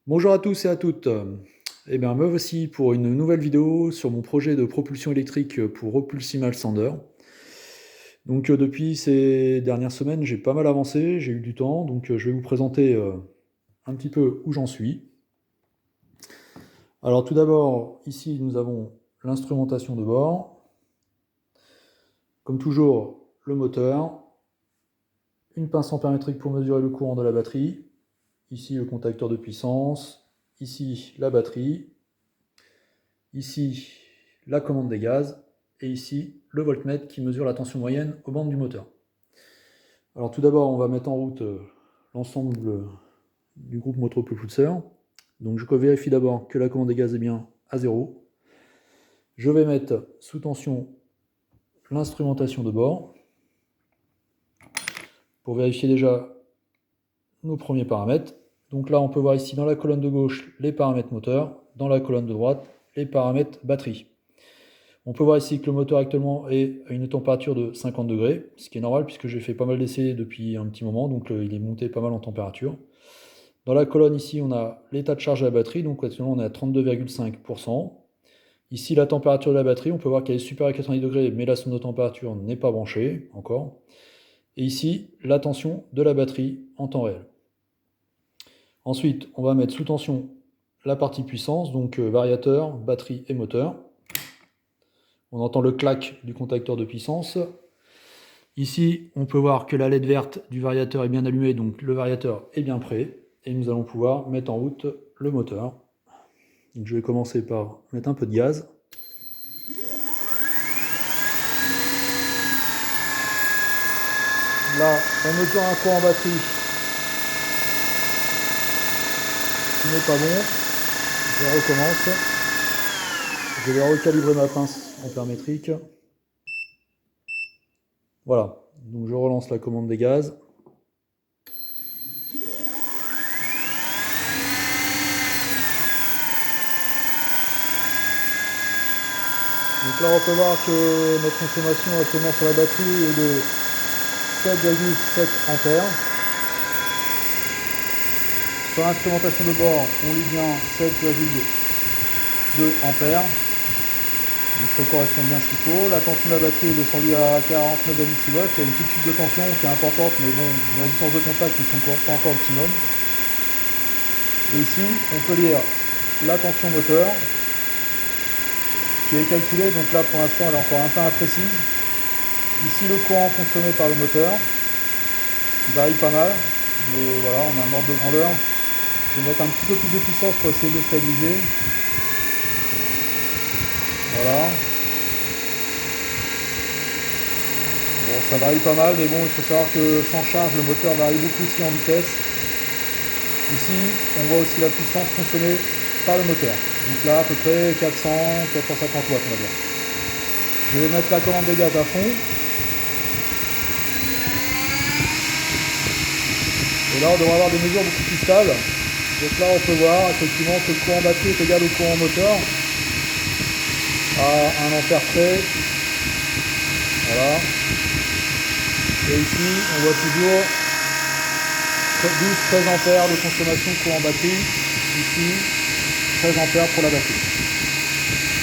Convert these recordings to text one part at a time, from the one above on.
Bonjour à tous et à toutes. Eh bien, me voici pour une nouvelle vidéo sur mon projet de propulsion électrique pour Repulsimal Sander. Donc, depuis ces dernières semaines, j'ai pas mal avancé, j'ai eu du temps, donc je vais vous présenter un petit peu où j'en suis. Alors, tout d'abord, ici, nous avons l'instrumentation de bord. Comme toujours, le moteur, une pince ampérimétrique pour mesurer le courant de la batterie, ici le contacteur de puissance, ici la batterie, ici la commande des gaz, et ici le voltmètre qui mesure la tension moyenne aux bandes du moteur. Alors tout d'abord, on va mettre en route l'ensemble du groupe motopropulseur. Donc je vérifie d'abord que la commande des gaz est bien à 0. Je vais mettre sous tension l'instrumentation de bord pour vérifier déjà nos premiers paramètres. Donc là, on peut voir ici dans la colonne de gauche les paramètres moteur, dans la colonne de droite les paramètres batterie. On peut voir ici que le moteur actuellement est à une température de 50 degrés, ce qui est normal puisque j'ai fait pas mal d'essais depuis un petit moment, donc il est monté pas mal en température. Dans la colonne ici, on a l'état de charge de la batterie, donc actuellement on est à 32,5%. Ici, la température de la batterie, on peut voir qu'elle est supérieure à 90 degrés, mais la sonde de température n'est pas branchée encore. Et ici, la tension de la batterie en temps réel. Ensuite, on va mettre sous tension la partie puissance, donc variateur, batterie et moteur. On entend le clac du contacteur de puissance. Ici, on peut voir que la LED verte du variateur est bien allumée, donc le variateur est bien prêt. Et nous allons pouvoir mettre en route le moteur. Donc je vais commencer par mettre un peu de gaz. Là, on mesure un courant en batterie qui n'est pas bon. Je recommence. Je vais recalibrer ma pince ampérimétrique. Voilà, donc je relance la commande des gaz. Donc là, on peut voir que notre consommation actuellement sur la batterie est de 7,7 ampères. Sur l'instrumentation de bord, on lit bien 7,2 ampères. Donc ça correspond bien à ce qu'il faut. La tension de la batterie est descendue à 49,6 volts. Il y a une petite chute de tension qui est importante, mais bon, les résistances de contact ne sont pas encore optimum. Et ici, on peut lire la tension moteur qui est calculée. Donc là, pour l'instant, elle est encore un peu imprécise. Ici, le courant consommé par le moteur, qui varie pas mal. Mais voilà, on a un ordre de grandeur. Je vais mettre un petit peu plus de puissance pour essayer de le stabiliser. Voilà. Bon, ça varie pas mal, mais bon, il faut savoir que sans charge, le moteur varie beaucoup aussi en vitesse. Ici, on voit aussi la puissance consommée par le moteur. Donc là, à peu près 400, 450 watts, on va dire. Je vais mettre la commande des gaz à fond. Et là, on devrait avoir des mesures beaucoup plus stables. Donc là, on peut voir effectivement que le courant batterie est égal au courant moteur à 1 ampère près. Voilà. Et ici, on voit toujours 12-13 ampères de consommation de courant batterie. Ici, 13 ampères pour la batterie.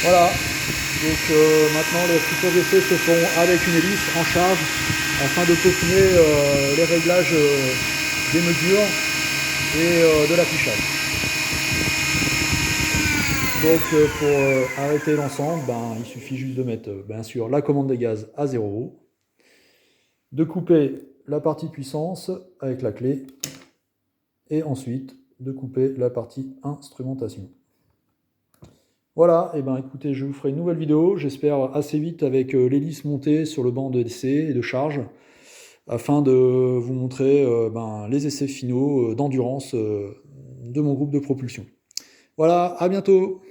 Voilà. Donc maintenant, les futurs essais se font avec une hélice en charge afin de peaufiner les réglages des mesures et de l'affichage. Donc pour arrêter l'ensemble, il suffit juste de mettre bien sûr la commande des gaz à 0, de couper la partie puissance avec la clé et ensuite de couper la partie instrumentation. Voilà, et écoutez, je vous ferai une nouvelle vidéo, j'espère assez vite avec l'hélice montée sur le banc d'essai et de charge, afin de vous montrer les essais finaux d'endurance de mon groupe de propulsion. Voilà, à bientôt!